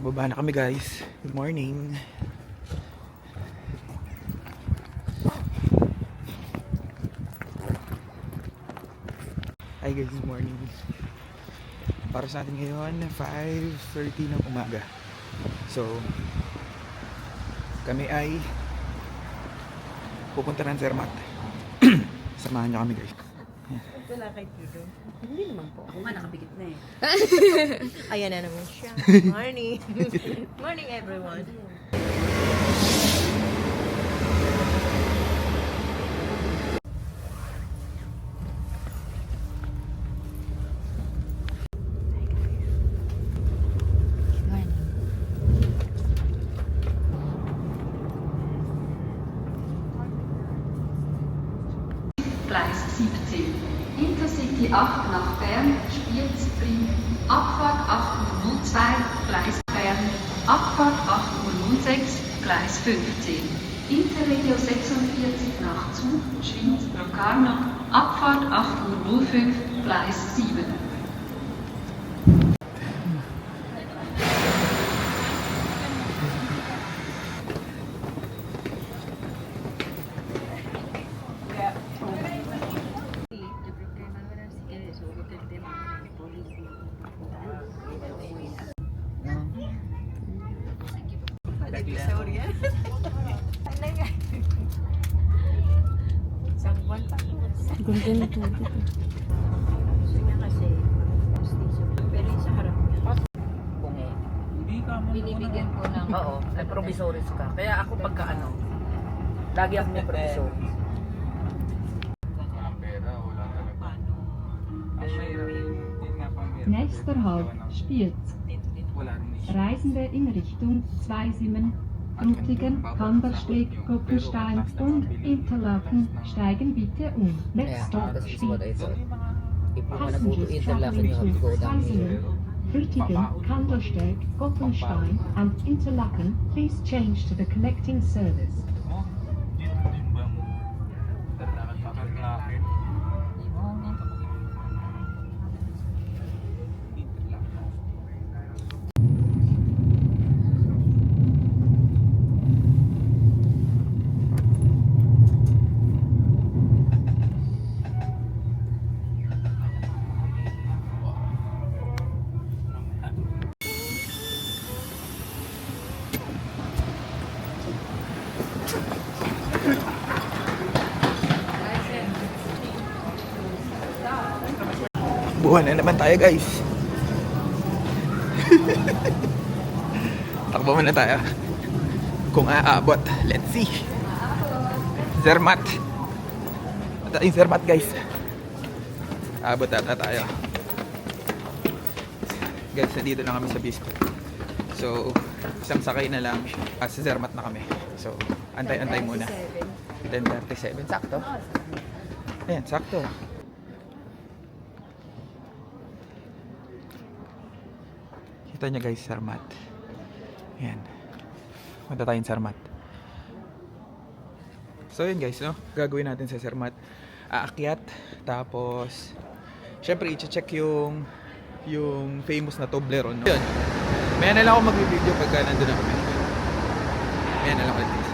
Pababa na kami guys. Good morning. Hi guys, good morning. Para sa atin ngayon 5:30 ng umaga. So kami ay pupunta ng Zermatt. Samahan niyo kami guys. Wala kay Tito. Hindi naman po. Ako nga nakabigit na eh. Ayan na naman siya. Morning. Morning everyone. Gleis 17. Intercity 8 nach Bern, Spiez-Brie, Abfahrt 802, Gleis Bern, Abfahrt 806, Gleis 15. Interregio 46 nach Zug, Schwyz, Locarno, Abfahrt 8:05, Gleis 7. Isang buwan pa. Ganda na ito. Gusto niya kasi station. Pero yung sa harap niya. Binibigyan ko ng may provisories ka. Kaya ako pagka lagi ako may provisories. Nächster Halt Spiez. Reisende in Richtung Zweisimmen, Frutigen, Kandersteg, Goppenstein und Interlaken steigen bitte um. Next stop This is what I Spiez. thought. If you want to go to Passengers Interlaken, you traveling have to to go down Zweisimmen, here. Frutigen, Kandersteg, Goppenstein and Interlaken, please change to the connecting service. Buwan na naman tayo guys. Takbo muna tayo. Kung aabot, let's see. Zermatt. Ito yung Zermatt guys. Aabot ata tayo. Guys, nandito na kami sa Bispo. So, isang sakay na lang. Sa Zermatt na kami. So, antay-antay muna. 10:37. Sakto. Ayan, sakto. Kita nyo guys, Zermatt. Ayan. Punta tayong Zermatt. So yun guys, no? Gagawin natin sa Zermatt. Aakyat. Tapos, syempre, i-check yung famous na Toblerone, no? Yun. Maya na lang ako mag-video pagka nandun na kami. Maya na lang ako guys.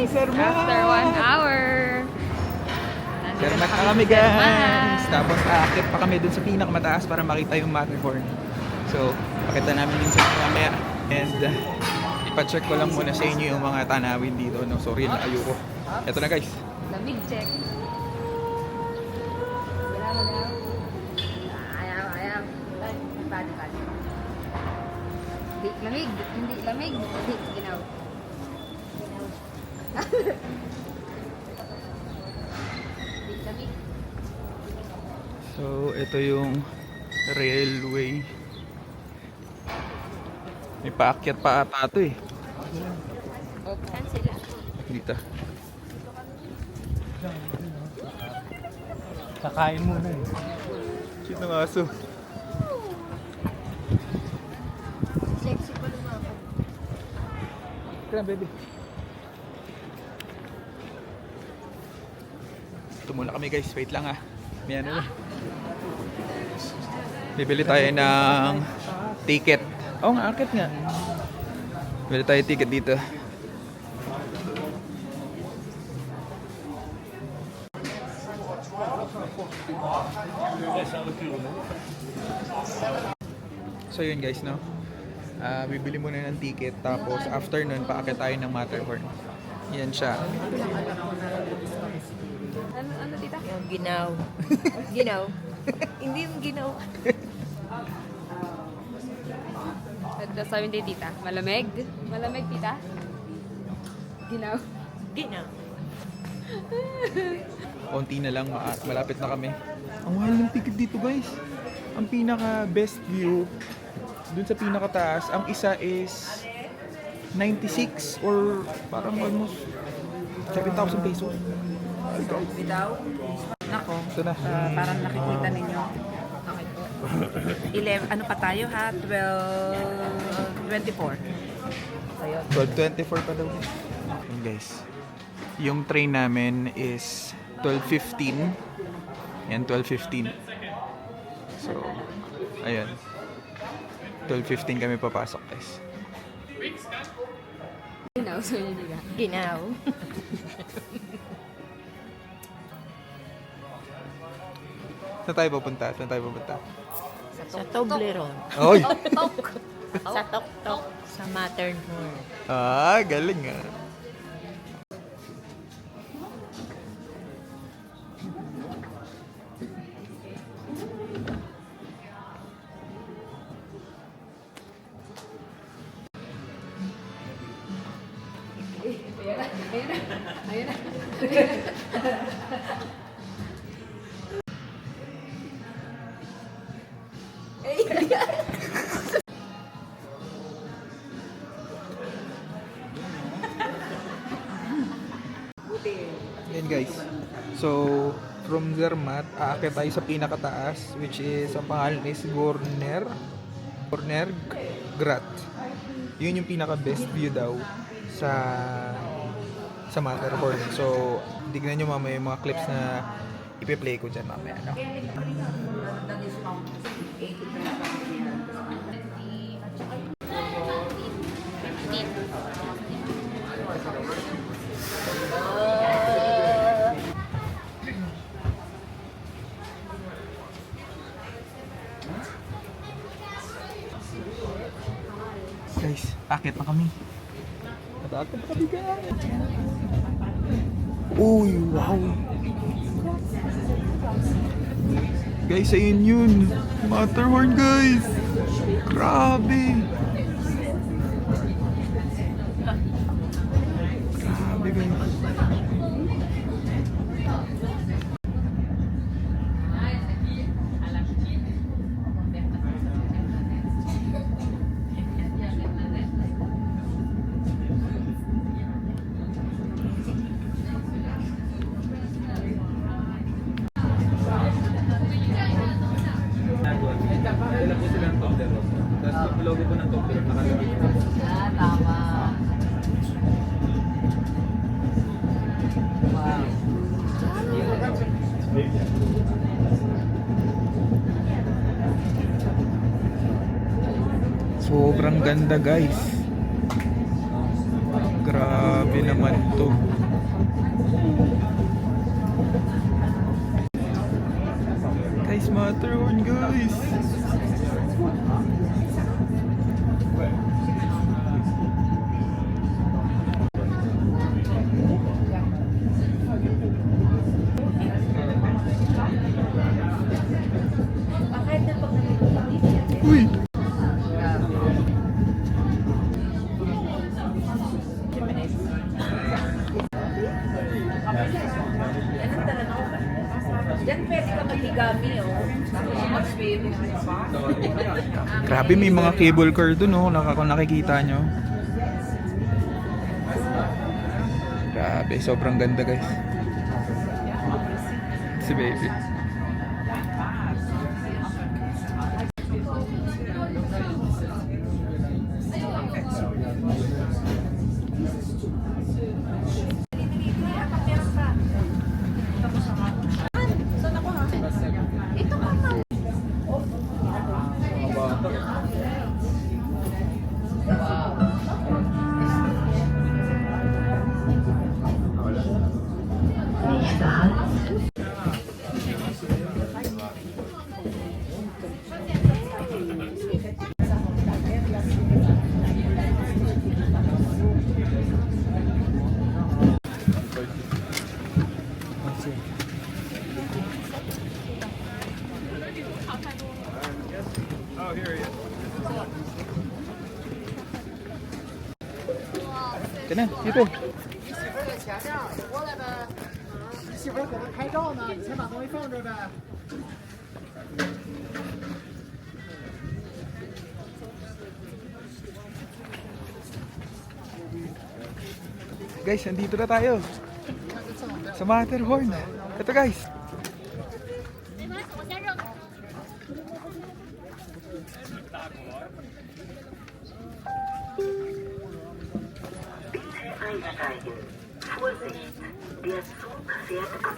Sermat! After 1 hour. Sermat na kami guys! Tapos aakit pa kami dun sa pinakamataas para makita yung Matterhorn. So, pakita namin yun sa inyo mamaya. And ipacheck ko lang muna sa inyo yung mga tanawin dito. No? Sorry na ayoko. Ito na guys. Lamig check. Ayaw. Bad. Hindi lamig. Hindi ginaw. Hindi lamig. So, ito yung railway. May paakyat pa ata ito eh. Saan sila? Dito. Kakain muna eh. Cute ng aso. Sexy pa lumakad. Tara, baby. Ito muna kami guys. Wait lang ah. May ano lang. Bibili tayo ng ticket. Oo nga, akit nga. Bibili tayo ticket dito. So yun guys, no? Bibili muna ng ticket. Tapos after nun, paakit tayo ng Matterhorn. Yan siya. Ano tita? Yung ginaw. Ginaw. Hindi yung ginaw. At sabi ni tita, malamig? Malamig tita? Ginaw. Ginaw. Konti na lang, malapit na kami. Ang mahal ng ticket dito guys. Ang pinaka best view dun sa pinaka taas, ang isa is 96 or parang almost 7,000 pesos. Bitaw. Nako. Ito na. Parang nakikita ninyo. Okay po. 11, ano pa tayo ha? 12, 24. Ayun. 12:24 pa daw. Yun guys. Yung train namin is 12:15. Yan, 12:15. So, ayan. 12:15 kami papasok guys. Ginaw, sabi nila. Ginaw. Saan tayo pupunta? Sa Toblerone. Oy! Sa Tok-Tok. Sa Matterhorn. Ah, galing ah. Yan guys. So, from Zermatt, aakyat tayo sa pinakataas, which is, ang pangalan is Gorner Grat. Yun yung pinaka best view daw sa Matterhorn. So, tignan nyo mamaya yung mga clips na ipi-play ko dyan mamaya. No? Guys, akit na kami. Natakot na kami guys. Uy, wow. Guys, ayun yun. Matterhorn guys. Grabe. Grabe guys. Ilan po silang Toblerone? Tapos yung logo po ng Toblerone nakalagay. Tama. Wow. Sobrang ganda guys. Grabe naman to. Guys, Matterhorn guys! Uy! Diyan pwede ka maghigami, oh. Mag-swim. Grabe, may mga cable car dun, oh. Kung nakikita nyo. Grabe, sobrang ganda guys. Si baby. Ito na, dito. Guys, nandito na tayo. Sa Matterhorn. Ito guys. Einsteigen. Vorsicht, der Zug fährt ab.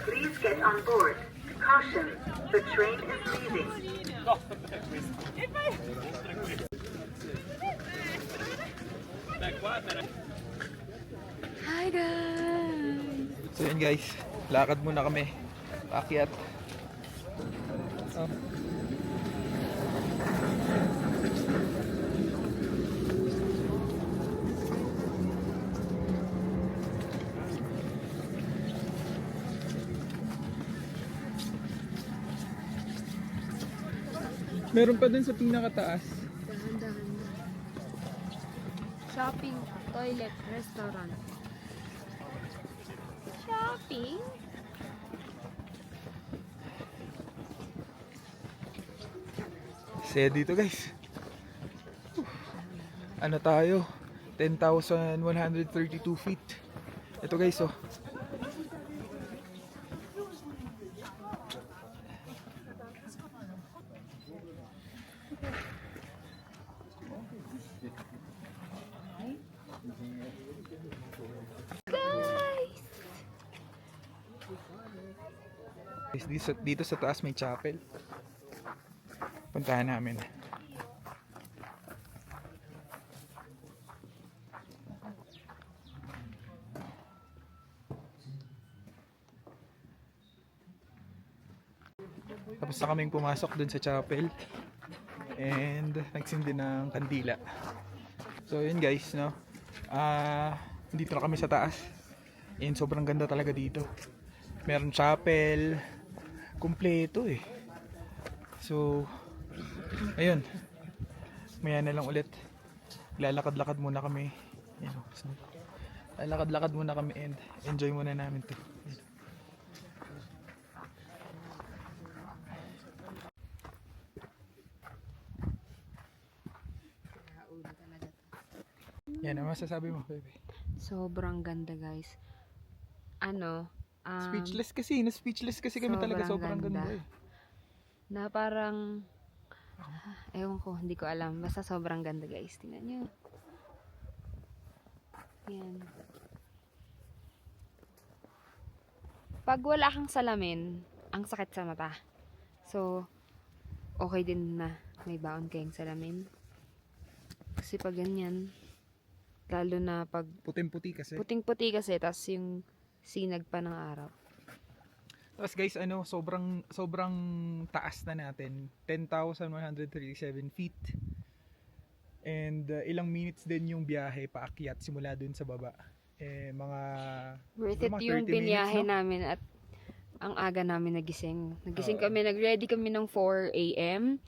Please get on board. Caution, the train is leaving. Hi guys! So yun guys, lakad muna kami. Paakyat. Oh. Meron pa dun sa pinakataas. Dahan-dahan. Shopping, toilet, restaurant. Shopping? Saya dito guys. Ano tayo? 10,132 feet. Ito guys, oh. Guys, dito sa taas may chapel. Puntahan namin. Tapos na kaming pumasok dun sa chapel and nagsindi ng kandila. So yun guys, no. Dito na kami sa taas. And sobrang ganda talaga dito. Meron chapel, kumpleto eh. So ayun. Maya na lang ulit. Lalakad-lakad muna kami. Yan, so, lalakad-lakad muna kami and enjoy muna namin 'to. Yan, ano masasabi mo, baby? Sobrang ganda guys. Ano? Speechless kasi kami talaga, sobrang ganda eh. Na parang ewan ko, hindi ko alam. Basta sobrang ganda guys. Tingnan nyo. Yan. Pag wala kang salamin, ang sakit sa mata. So, okay din na may baon kayong salamin. Kasi pag ganyan, Lalo na pag Puting-puti kasi. puting-puti kasi, tas yung sinag pa ng araw. Tapos guys, sobrang taas na natin. 10,137 feet. And ilang minutes din yung biyahe paakyat simula dun sa baba. Mga Worth it mga yung 30 minutes, biniyahe no? namin at ang aga namin nagising. Nagising Oo. kami, nag-ready kami ng 4 a.m.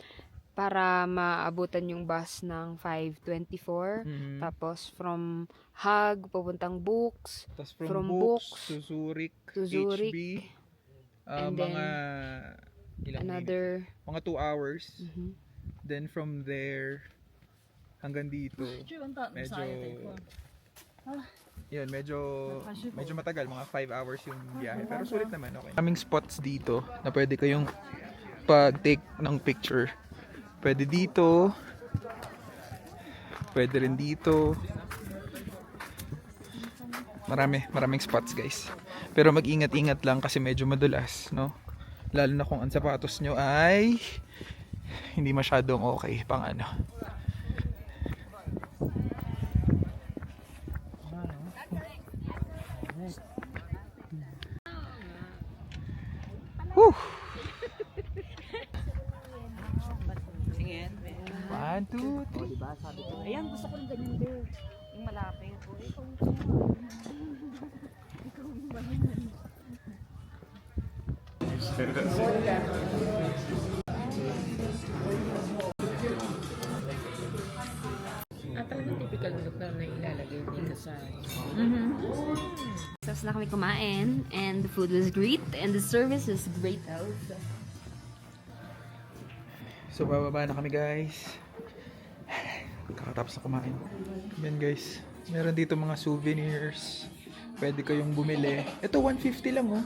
para maabutan yung bus ng 5:24. Mhm. Tapos from Hague, papuntang Books, Tapos from from Books Books to Zurich, to Zurich, HB, and mga ilang another... minutes? Mga 2 hours. Mhm. Then from there hanggang dito, medyo yun, medyo matagal, mga 5 hours yung biyahe. Pero sulit naman, okay. Kaming spots dito na pwede kayong pag-take ng picture. Pwede dito, pwede rin dito. Maraming spots guys. Pero mag-ingat-ingat lang kasi medyo madulas, no? Lalo na kung ang sapatos nyo ay hindi masyadong okay pang ano. Whew! Sige. 1, 2, 3. Diba? Sabi ko, Ayan, gusto ko rin ganyan din. yung malapit. Talagang typical look na ilalagay dito sa... Tapos na kami kumain and the food was great and the service was great also. So bababa na kami guys. Kakatapos na kumain. Yan guys. Meron dito mga souvenirs. Pwede kayong bumili. Ito 150 lang oh.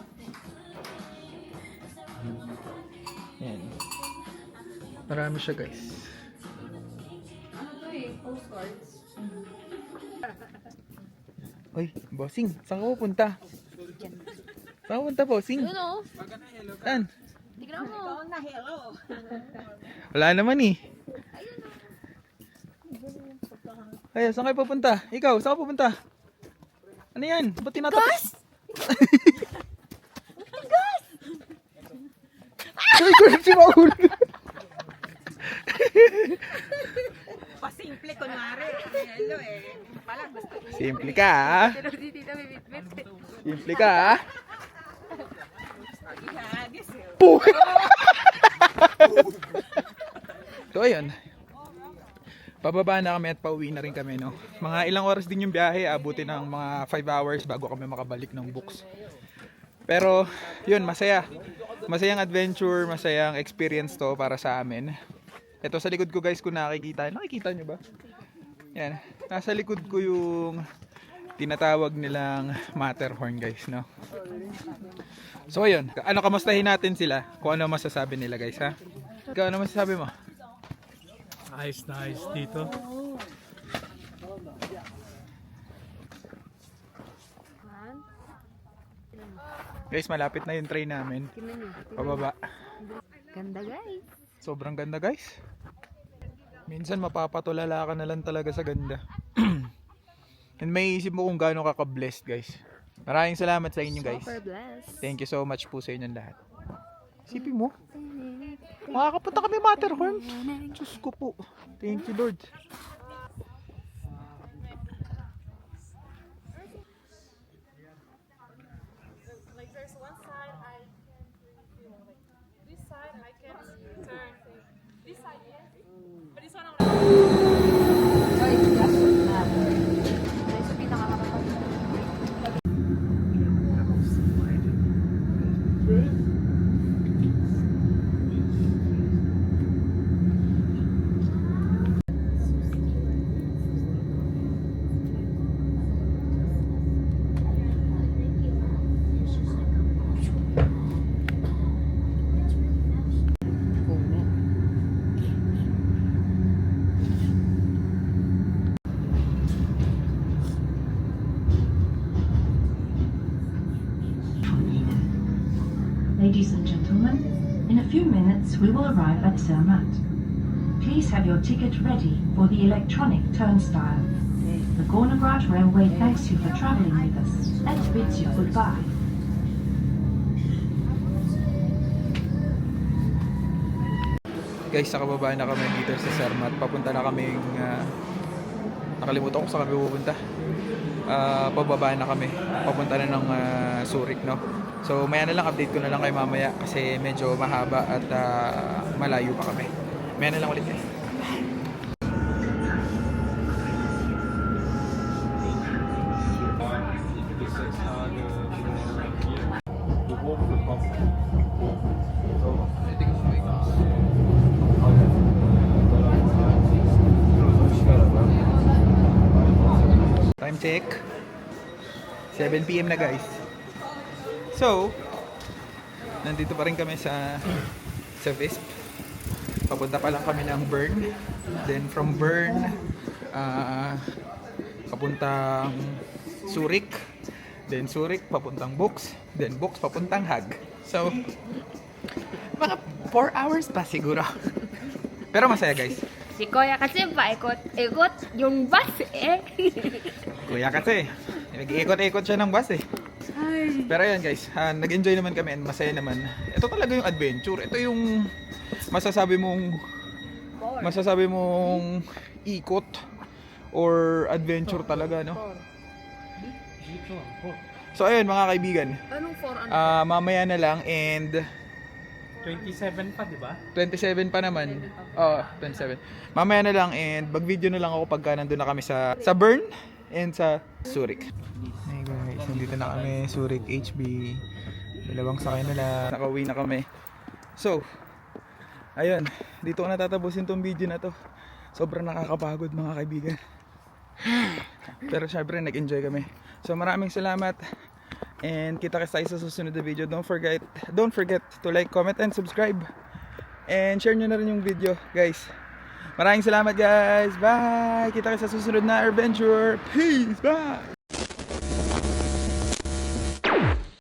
Yan. Marami siya guys. Uy, bossing, saan ka pupunta? Saan ka pupunta, bossing? Ano? Saan? Tignan mo. Wala naman eh. Ay, saan kayo pupunta? Ikaw, saan ka pupunta? Ano yan? Ba't tinatapos? Gas! Gas! Ay, kulit si Maul. Pasimple, kunwari. Hello eh. Pala, gusto ko. Simple ka ah. Simple ka ah. Ihagis eh. Puh! So ayun. Pababa na kami at pauwi na rin kami, no. Mga ilang oras din yung biyahe, abutin ng mga 5 hours bago kami makabalik ng Books. Pero yun, masaya. Masayang adventure, masayang experience to para sa amin. Ito sa likod ko guys, kung nakikita nyo ba? Yan. Nasa likod ko yung tinatawag nilang Matterhorn guys, no. So ayun, kamustahin natin sila kung ano masasabi nila guys, ha? Ikaw, ano masasabi mo? Nice dito. Guys, malapit na yung train namin. Tingnan niyo. Pababa. Ganda guys. Sobrang ganda guys. Minsan mapapatulala ka na lang talaga sa ganda. And may isip mo kung gaano ka ka-blessed guys. Maraming salamat sa inyo guys. Super blessed. Thank you so much po sa inyong lahat. Isipin mo, makakapunta kami Matterhorn. Diyos ko po. Thank you Lord. Ladies and gentlemen, in a few minutes we will arrive at Zermatt. Please have your ticket ready for the electronic turnstile. The Gornograd Railway thanks you for travelling with us and bids you goodbye. Guys, nakababa na kami dito sa Zermatt. Papunta na kaming nakalimutan ko sa kami pupunta. Pababa na kami. Papunta na ng Zurich, no? So, maya na lang, update ko na lang kayo mamaya kasi medyo mahaba at malayo pa kami. Maya na lang ulit guys. Time check. 7 PM na guys. So, nandito pa rin kami sa Visp. Papunta pa lang kami ng Bern. Then from Bern, papuntang Zurich. Then Zurich, papuntang Bux. Then Bux, papuntang Hague. So, mga 4 hours pa siguro. Pero masaya guys. Si Kuya kasi paikot-ikot yung bus eh. Kuya kasi, nag-iikot-ikot siya ng bus eh. Pero ayan guys, nag-enjoy naman kami and masaya naman. Ito talaga yung adventure. Ito yung masasabi mong ikot or adventure talaga, no? So ayun mga kaibigan, Anong 4 mamaya na lang and 27 pa, di ba? 27 pa naman. Oo, 27. Mamaya na lang and mag-video na lang ako pagka nandun na kami sa Bern and sa Zurich. Hey guys, nandito na kami, Zurich HB. Dalawang sakay na lang. Nakauwi na kami. So, ayun, dito ko natatapusin tong video na to. Sobrang nakakapagod mga kaibigan. Pero syempre nag-enjoy kami. So maraming salamat. And kita-kits tayo sa susunod na video. Don't forget to like, comment, and subscribe. And share nyo na rin yung video, guys. Maraming salamat, guys. Bye! Kita-kits sa susunod na adventure. Peace! Bye!